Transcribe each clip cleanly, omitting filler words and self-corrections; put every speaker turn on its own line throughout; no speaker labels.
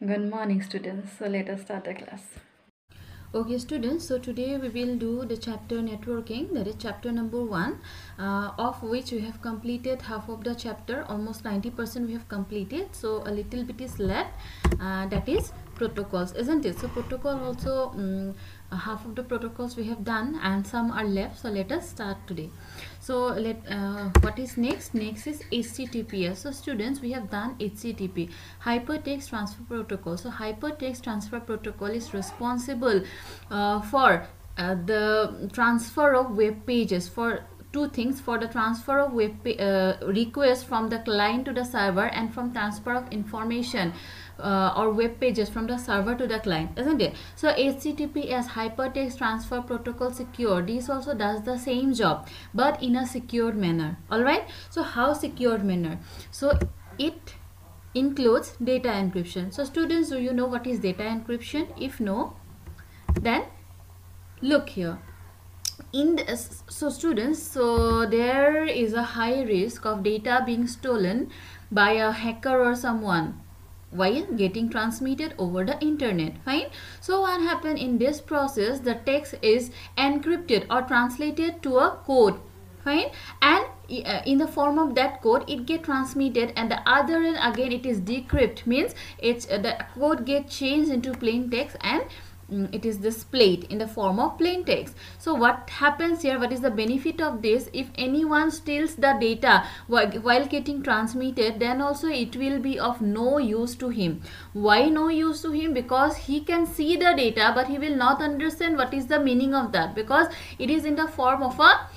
Good morning, students. So let us start the class.
Okay, students, so today we will do the chapter networking, that is chapter number 1, of which we have completed half of the chapter, almost 90% we have completed, so a little bit is left, that is protocols, isn't it? So protocol also, half of the protocols we have done and some are left, so let us start today. So what is next? Next is HTTPS. So students, we have done HTTP, Hypertext Transfer Protocol. So Hypertext Transfer Protocol is responsible for the transfer of web pages, for two things: for the transfer of web requests from the client to the server, and from transfer of information or web pages from the server to the client, isn't it? So HTTPS, Hypertext Transfer Protocol Secure, this also does the same job but in a secured manner. All right, so how secured manner? So it includes data encryption. So students, do you know what is data encryption? If no, then look here. So students, so there is a high risk of data being stolen by a hacker or someone while getting transmitted over the internet. Fine. So what happened in this process? The text is encrypted or translated to a code. Fine. And in the form of that code, it get transmitted, and the other end again it is decrypted, means it's the code get changed into plain text, and it is displayed in the form of plain text. So what happens here? What is the benefit of this? If anyone steals the data while getting transmitted, then also it will be of no use to him. Why no use to him? Because he can see the data but he will not understand what is the meaning of that, because it is in the form of a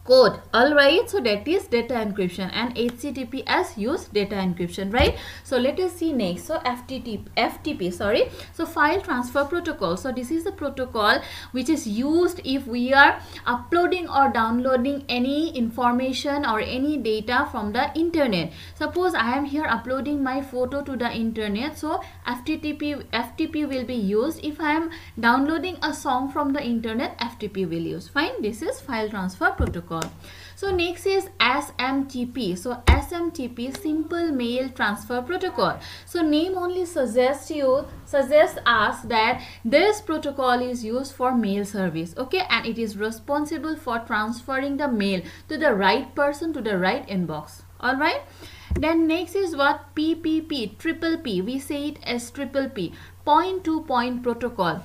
code. All right, so that is data encryption, and HTTPS use data encryption, right? So let us see next. So FTP, sorry, so file transfer protocol. So this is the protocol which is used if we are uploading or downloading any information or any data from the internet. Suppose I am here uploading my photo to the internet, so FTP will be used. If I am downloading a song from the internet, FTP will use. Fine, this is file transfer protocol. So next is SMTP. So SMTP, Simple Mail Transfer Protocol. So name only suggests us that this protocol is used for mail service, okay, and it is responsible for transferring the mail to the right person, to the right inbox. All right. Then next is what? PPP, triple P. We say it as triple P, point-to-point protocol.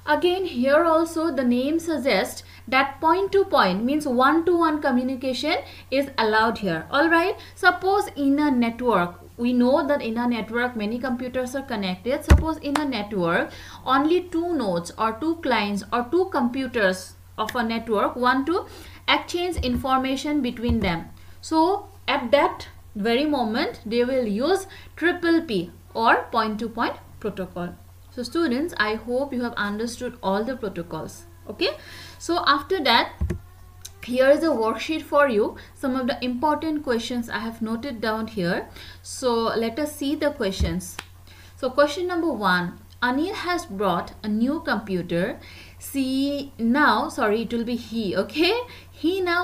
Again, here also the name suggests that point to point, means one-to-one communication is allowed here. All right. Suppose in a network, we know that in a network many computers are connected. Suppose in a network only two nodes or two clients or two computers of a network want to exchange information between them. So at that very moment they will use triple P or point-to-point protocol. So students, I hope you have understood all the protocols. Okay, so after that, here is a worksheet for you. Some of the important questions I have noted down here. So let us see the questions. So question number 1, Anil has brought a new computer. He now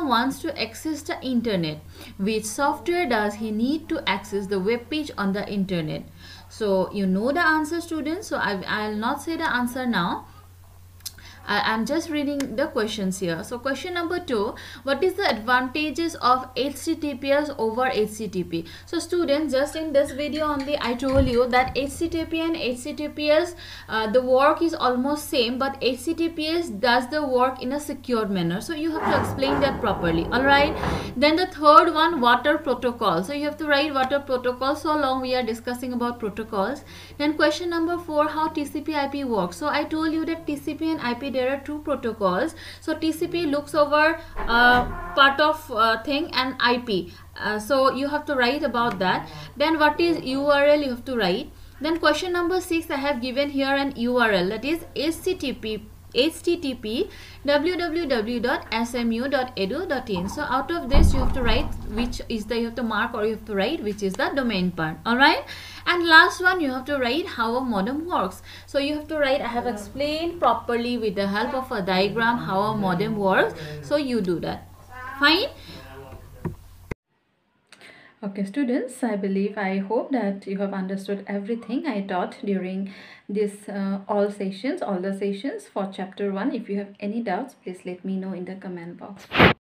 wants to access the internet. Which software does he need to access the web page on the internet? So you know the answer, students, so I'll not say the answer now. I'm just reading the questions here. So question number 2, what is the advantages of HTTPS over HTTP? So students, just in this video only I told you that HTTP and HTTPS, the work is almost same, but HTTPS does the work in a secured manner. So you have to explain that properly. All right. Then the third one, water protocol. So you have to write water protocol. So long we are discussing about protocols. Then question number 4, how TCP/IP works. So I told you that TCP and IP, there are two protocols. So TCP looks over part of thing, and IP. So you have to write about that. Then what is URL? You have to write. Then question number 6, I have given here an URL, that is http www.smu.edu.in. So out of this you have to write which is the, you have to mark or you have to write which is the domain part. All right. And last one, you have to write how a modem works. So you have to write, I have explained properly with the help of a diagram how a modem works. So you do that. Fine.
Okay, students, I hope that you have understood everything I taught during this all the sessions for chapter 1. If you have any doubts, please let me know in the comment box.